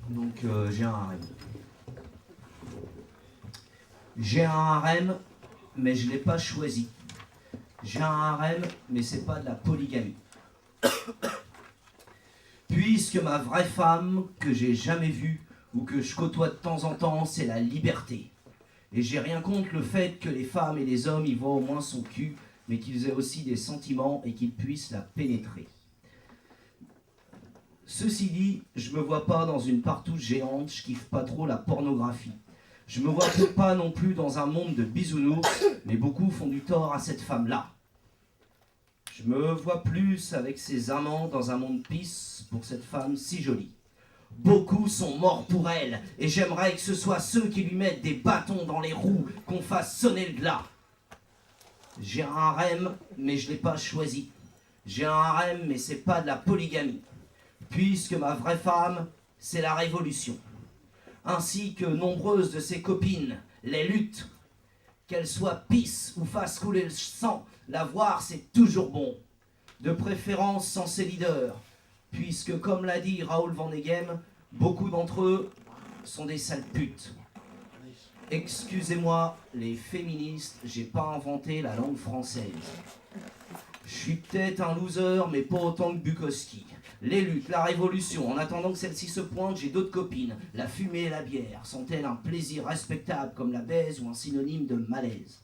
Donc j'ai un harem. J'ai un harem, mais je ne l'ai pas choisi. J'ai un harem, mais c'est pas de la polygamie. Puisque ma vraie femme, que j'ai jamais vue, ou que je côtoie de temps en temps, c'est la liberté. Et j'ai rien contre le fait que les femmes et les hommes y voient au moins son cul, mais qu'ils aient aussi des sentiments et qu'ils puissent la pénétrer. Ceci dit, je me vois pas dans une partouche géante, je kiffe pas trop la pornographie. Je me vois pas non plus dans un monde de bisounours, mais beaucoup font du tort à cette femme-là. Je me vois plus avec ses amants dans un monde pisse pour cette femme si jolie. Beaucoup sont morts pour elle, et j'aimerais que ce soit ceux qui lui mettent des bâtons dans les roues, qu'on fasse sonner le glas. J'ai un harem, mais je l'ai pas choisi. J'ai un harem, mais c'est pas de la polygamie. Puisque ma vraie femme, c'est la révolution. Ainsi que nombreuses de ses copines, les luttes. Qu'elles soient pisse ou fassent couler le sang, la voir c'est toujours bon. De préférence sans ses leaders. Puisque comme l'a dit Raoul Vaneigem, beaucoup d'entre eux sont des sales putes. Excusez-moi les féministes, j'ai pas inventé la langue française. Je suis peut-être un loser, mais pas autant que Bukowski. Les luttes, la révolution, en attendant que celle-ci se pointe, j'ai d'autres copines. La fumée et la bière sont-elles un plaisir respectable comme la baise ou un synonyme de malaise?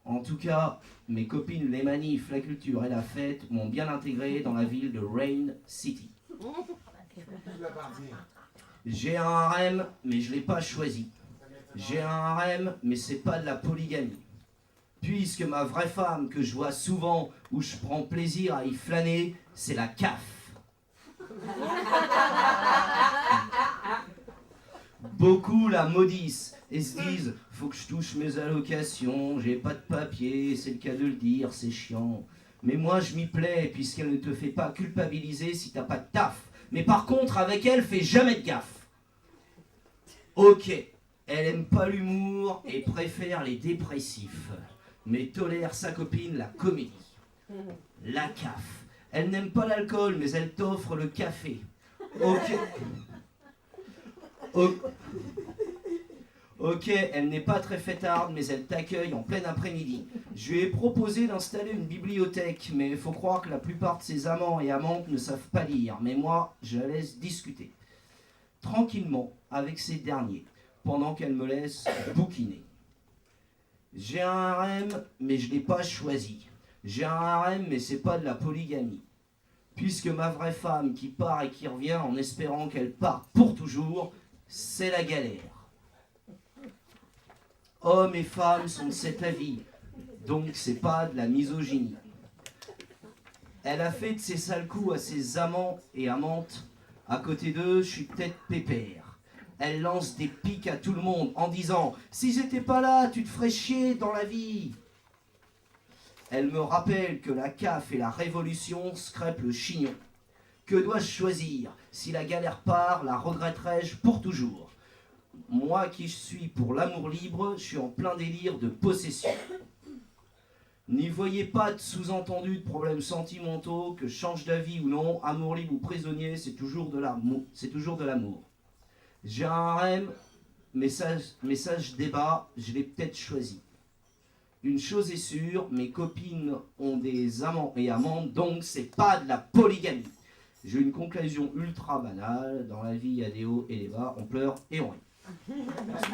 En tout cas, mes copines, les manifs, la culture et la fête m'ont bien intégré dans la ville de Rain City. J'ai un harem, mais je ne l'ai pas choisi. J'ai un harem, mais c'est pas de la polygamie. Puisque ma vraie femme, que je vois souvent, où je prends plaisir à y flâner, c'est la CAF. Beaucoup la maudissent et se disent « Faut que je touche mes allocations, j'ai pas de papier, c'est le cas de le dire, c'est chiant. » Mais moi je m'y plais puisqu'elle ne te fait pas culpabiliser si t'as pas de taf. Mais par contre avec elle, fais jamais de gaffe. Ok, elle aime pas l'humour et préfère les dépressifs. Mais tolère sa copine la comédie. La CAF. Elle n'aime pas l'alcool, mais elle t'offre le café. Ok. Ok, elle n'est pas très fêtarde, mais elle t'accueille en plein après-midi. Je lui ai proposé d'installer une bibliothèque, mais il faut croire que la plupart de ses amants et amantes ne savent pas lire. Mais moi, je la laisse discuter. Tranquillement, avec ces derniers, pendant qu'elle me laisse bouquiner. J'ai un harem, mais je ne l'ai pas choisi. J'ai un harem, mais c'est pas de la polygamie. Puisque ma vraie femme qui part et qui revient en espérant qu'elle parte pour toujours, c'est la galère. Hommes et femmes sont de cet avis, donc c'est pas de la misogynie. Elle a fait de ses sales coups à ses amants et amantes. À côté d'eux, je suis peut-être pépère. Elle lance des piques à tout le monde en disant « Si j'étais pas là, tu te ferais chier dans la vie !» Elle me rappelle que la CAF et la révolution scrèpent le chignon. Que dois-je choisir? Si la galère part, la regretterai-je pour toujours? Moi qui suis pour l'amour libre, je suis en plein délire de possession. N'y voyez pas de sous-entendu de problèmes sentimentaux, que je change d'avis ou non, amour libre ou prisonnier, c'est toujours de l'amour. J'ai un harem, mais ça je débat, je l'ai peut-être choisi. Une chose est sûre, mes copines ont des amants et amantes, donc c'est pas de la polygamie. J'ai une conclusion ultra banale, dans la vie il y a des hauts et des bas, on pleure et on rit. Merci.